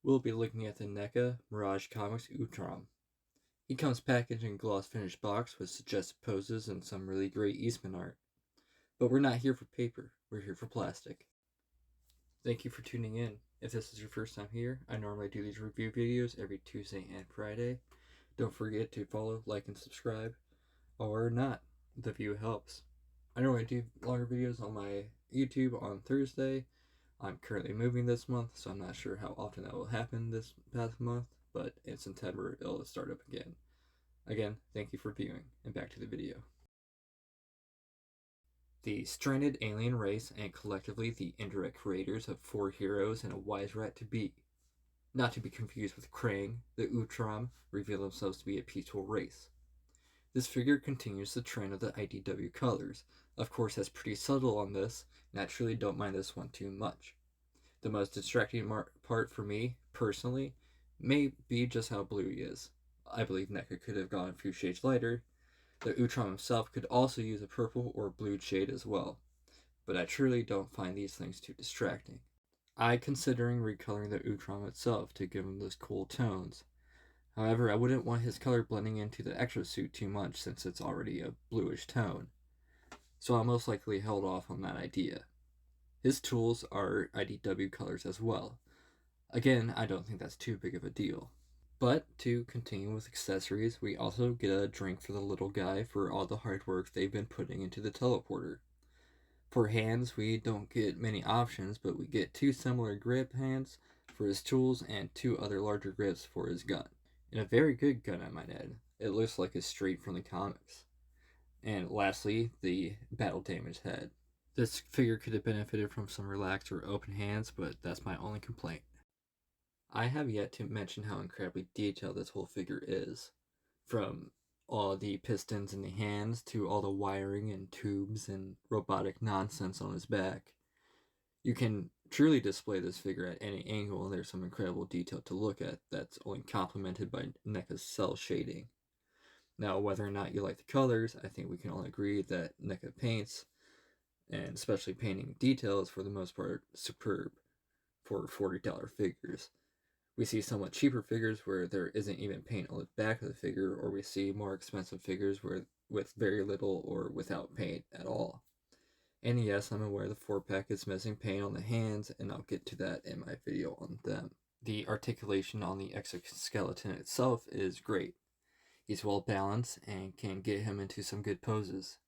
We'll be looking at the NECA Mirage Comics Utrom. He comes packaged in a gloss finished box with suggestive poses and some really great Eastman art. But we're not here for paper, we're here for plastic. Thank you for tuning in. If this is your first time here, I normally do these review videos every Tuesday and Friday. Don't forget to follow, like, and subscribe. Or not, the view helps. I normally do longer videos on my YouTube on Thursday. I'm currently moving this month, so I'm not sure how often that will happen this past month, but in September it'll start up again. Again, thank you for viewing, and back to the video. The stranded alien race, and collectively the indirect creators of 4 heroes and a wise rat to be. Not to be confused with Krang, the Utrom reveal themselves to be a peaceful race. This figure continues the trend of the IDW colors. Of course, that's pretty subtle on this, and I truly don't mind this one too much. The most distracting part for me, personally, may be just how blue he is. I believe NECA could have gone a few shades lighter. The Utrom himself could also use a purple or blue shade as well, but I truly don't find these things too distracting. I'm considering recoloring the Utrom itself to give him those cool tones. However, I wouldn't want his color blending into the Exosuit too much since it's already a bluish tone, so I'll most likely held off on that idea. His tools are IDW colors as well. Again, I don't think that's too big of a deal. But to continue with accessories, we also get a drink for the little guy for all the hard work they've been putting into the teleporter. For hands, we don't get many options, but we get 2 similar grip hands for his tools and 2 other larger grips for his gun. And a very good gun, I might add. It looks like it's straight from the comics. And lastly, the battle damage head. This figure could have benefited from some relaxed or open hands, but that's my only complaint. I have yet to mention how incredibly detailed this whole figure is. From all the pistons in the hands to all the wiring and tubes and robotic nonsense on his back. You can truly display this figure at any angle, and there's some incredible detail to look at that's only complemented by NECA's cell shading. Now, whether or not you like the colors, I think we can all agree that NECA paints, and especially painting detail, is for the most part superb for $40 figures. We see somewhat cheaper figures where there isn't even paint on the back of the figure, or we see more expensive figures with very little or without paint at all. And yes, I'm aware the 4-pack is missing paint on the hands, and I'll get to that in my video on them. The articulation on the exoskeleton itself is great. He's well balanced and can get him into some good poses.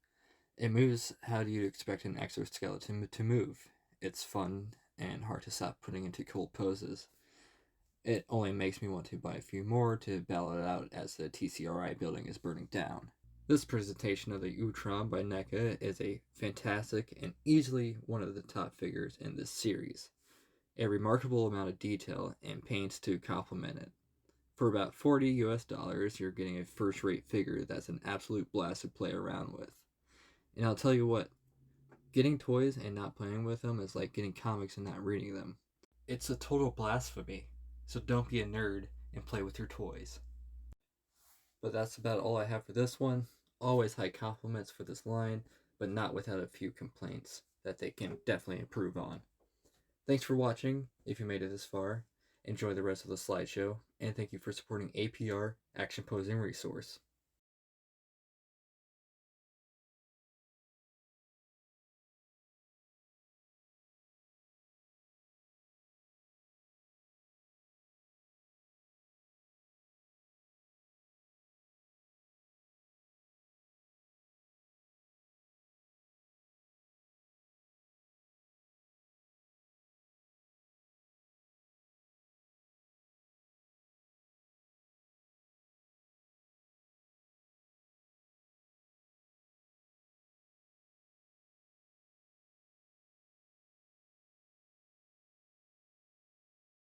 It moves how do you expect an exoskeleton to move. It's fun and hard to stop putting into cool poses. It only makes me want to buy a few more to battle it out as the TCRI building is burning down. This presentation of the Utrom by NECA is a fantastic and easily one of the top figures in this series. A remarkable amount of detail and paints to complement it. For about $40 US, you're getting a first-rate figure that's an absolute blast to play around with. And I'll tell you what, getting toys and not playing with them is like getting comics and not reading them. It's a total blasphemy. So don't be a nerd and play with your toys. But that's about all I have for this one. Always high compliments for this line, but not without a few complaints that they can definitely improve on. Thanks for watching, if you made it this far. Enjoy the rest of the slideshow, and thank you for supporting APR, Action Posing Resource.